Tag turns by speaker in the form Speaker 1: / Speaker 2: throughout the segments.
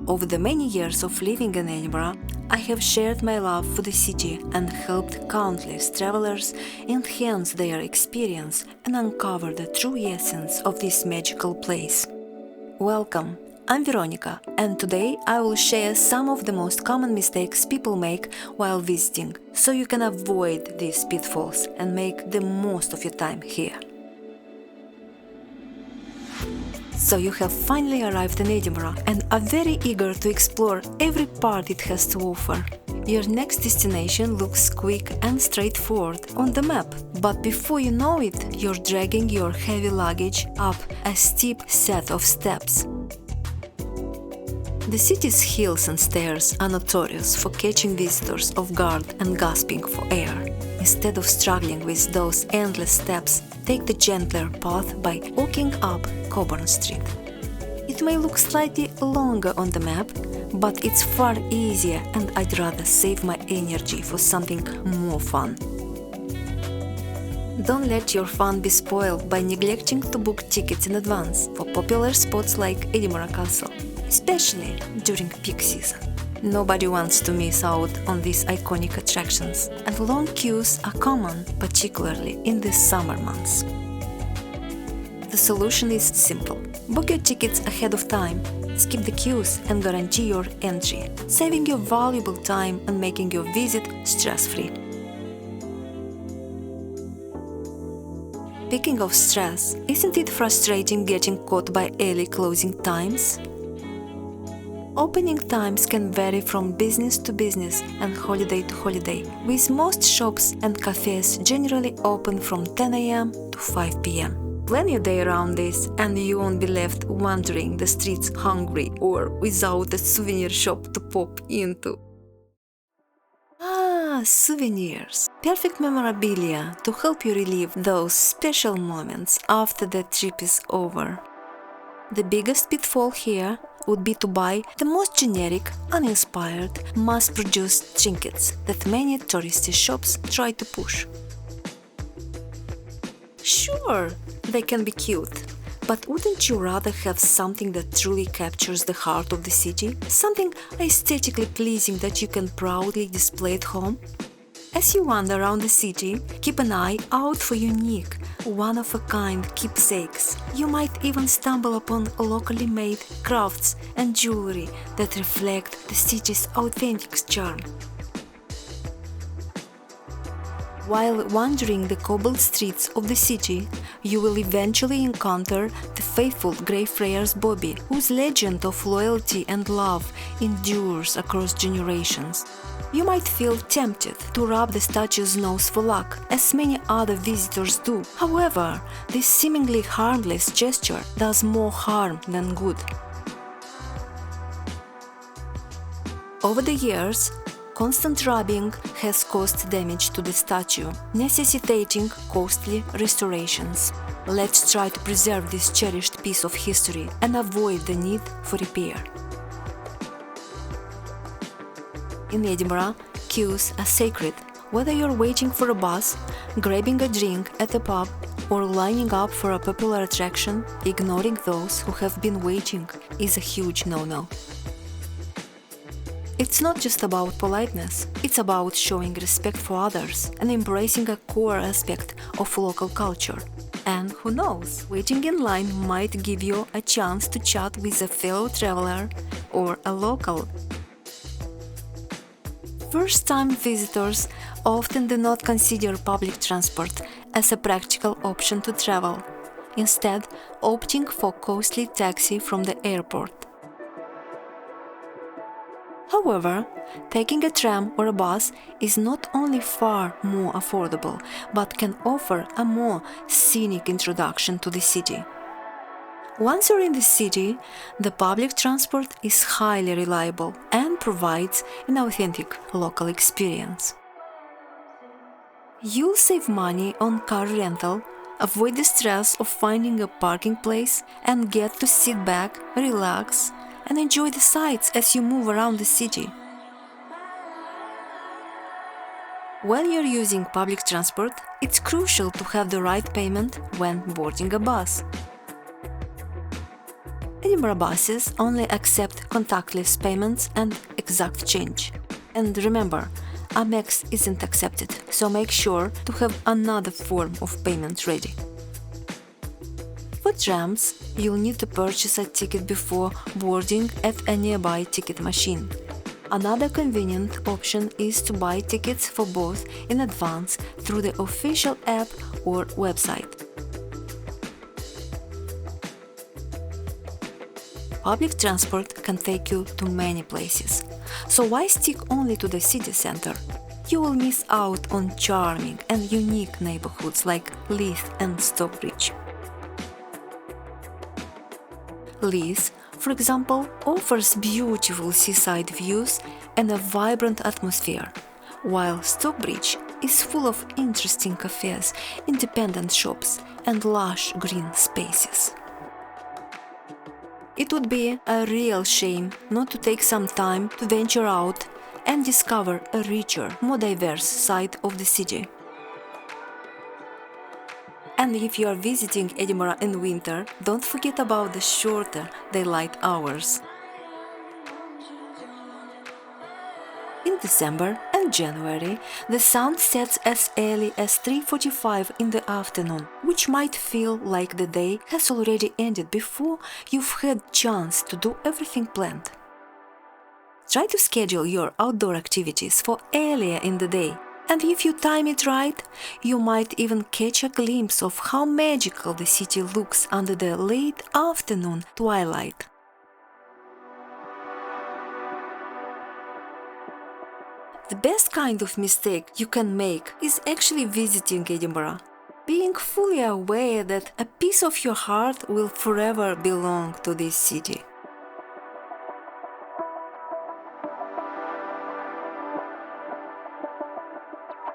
Speaker 1: Over the many years of living in Edinburgh, I have shared my love for the city and helped countless travelers enhance their experience and uncover the true essence of this magical place. Welcome, I'm Veronica, and today I will share some of the most common mistakes people make while visiting, so you can avoid these pitfalls and make the most of your time here. So you have finally arrived in Edinburgh and are very eager to explore every part it has to offer. Your next destination looks quick and straightforward on the map, but before you know it, you're dragging your heavy luggage up a steep set of steps. The city's hills and stairs are notorious for catching visitors off guard and gasping for air. Instead of struggling with those endless steps, take the gentler path by walking up Coburn Street. It may look slightly longer on the map, but it's far easier and I'd rather save my energy for something more fun. Don't let your fun be spoiled by neglecting to book tickets in advance for popular spots like Edinburgh Castle, especially during peak season. Nobody wants to miss out on these iconic attractions, and long queues are common, particularly in the summer months. The solution is simple. Book your tickets ahead of time, skip the queues and guarantee your entry, saving your valuable time and making your visit stress-free. Speaking of stress, isn't it frustrating getting caught by early closing times? Opening times can vary from business to business and holiday to holiday, with most shops and cafes generally open from 10 a.m. to 5 p.m. Plan your day around this and you won't be left wandering the streets hungry or without a souvenir shop to pop into. Souvenirs! Perfect memorabilia to help you relive those special moments after the trip is over. The biggest pitfall here would be to buy the most generic, uninspired, mass-produced trinkets that many touristy shops try to push. Sure, they can be cute, but wouldn't you rather have something that truly captures the heart of the city? Something aesthetically pleasing that you can proudly display at home? As you wander around the city, keep an eye out for unique, one-of-a-kind keepsakes. You might even stumble upon locally made crafts and jewelry that reflect the city's authentic charm. While wandering the cobbled streets of the city, you will eventually encounter the faithful Greyfriars Bobby, whose legend of loyalty and love endures across generations. You might feel tempted to rub the statue's nose for luck, as many other visitors do. However, this seemingly harmless gesture does more harm than good. Over the years, constant rubbing has caused damage to the statue, necessitating costly restorations. Let's try to preserve this cherished piece of history and avoid the need for repair. In Edinburgh, queues are sacred. Whether you're waiting for a bus, grabbing a drink at a pub, or lining up for a popular attraction, ignoring those who have been waiting is a huge no-no. It's not just about politeness, it's about showing respect for others and embracing a core aspect of local culture. And who knows, waiting in line might give you a chance to chat with a fellow traveler or a local. First-time visitors often do not consider public transport as a practical option to travel, instead opting for costly taxi from the airport. However, taking a tram or a bus is not only far more affordable, but can offer a more scenic introduction to the city. Once you're in the city, the public transport is highly reliable and provides an authentic local experience. You'll save money on car rental, avoid the stress of finding a parking place, and get to sit back, relax, and enjoy the sights as you move around the city. When you're using public transport, it's crucial to have the right payment when boarding a bus. Edinburgh buses only accept contactless payments and exact change. And remember, Amex isn't accepted, so make sure to have another form of payment ready. For trams, you'll need to purchase a ticket before boarding at a nearby ticket machine. Another convenient option is to buy tickets for both in advance through the official app or website. Public transport can take you to many places, so why stick only to the city center? You will miss out on charming and unique neighborhoods like Leith and Stockbridge. Leith, for example, offers beautiful seaside views and a vibrant atmosphere, while Stockbridge is full of interesting cafes, independent shops, and lush green spaces. It would be a real shame not to take some time to venture out and discover a richer, more diverse side of the city. And if you are visiting Edinburgh in winter, don't forget about the shorter daylight hours. In December and January, the sun sets as early as 3:45 in the afternoon, which might feel like the day has already ended before you've had chance to do everything planned. Try to schedule your outdoor activities for earlier in the day, and if you time it right, you might even catch a glimpse of how magical the city looks under the late afternoon twilight. The best kind of mistake you can make is actually visiting Edinburgh, being fully aware that a piece of your heart will forever belong to this city.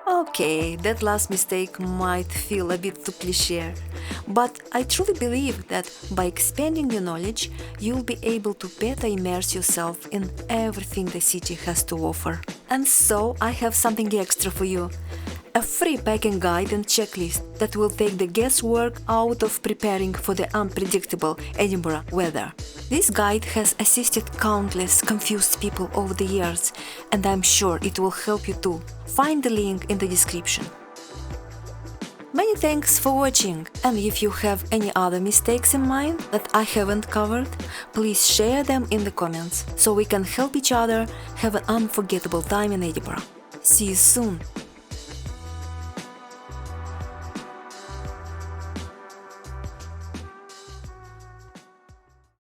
Speaker 1: Okay, that last mistake might feel a bit too cliché, but I truly believe that by expanding your knowledge, you'll be able to better immerse yourself in everything the city has to offer. And so I have something extra for you. A free packing guide and checklist that will take the guesswork out of preparing for the unpredictable Edinburgh weather. This guide has assisted countless confused people over the years, and I'm sure it will help you too. Find the link in the description. Many thanks for watching, and if you have any other mistakes in mind that I haven't covered, please share them in the comments so we can help each other have an unforgettable time in Edinburgh. See you soon!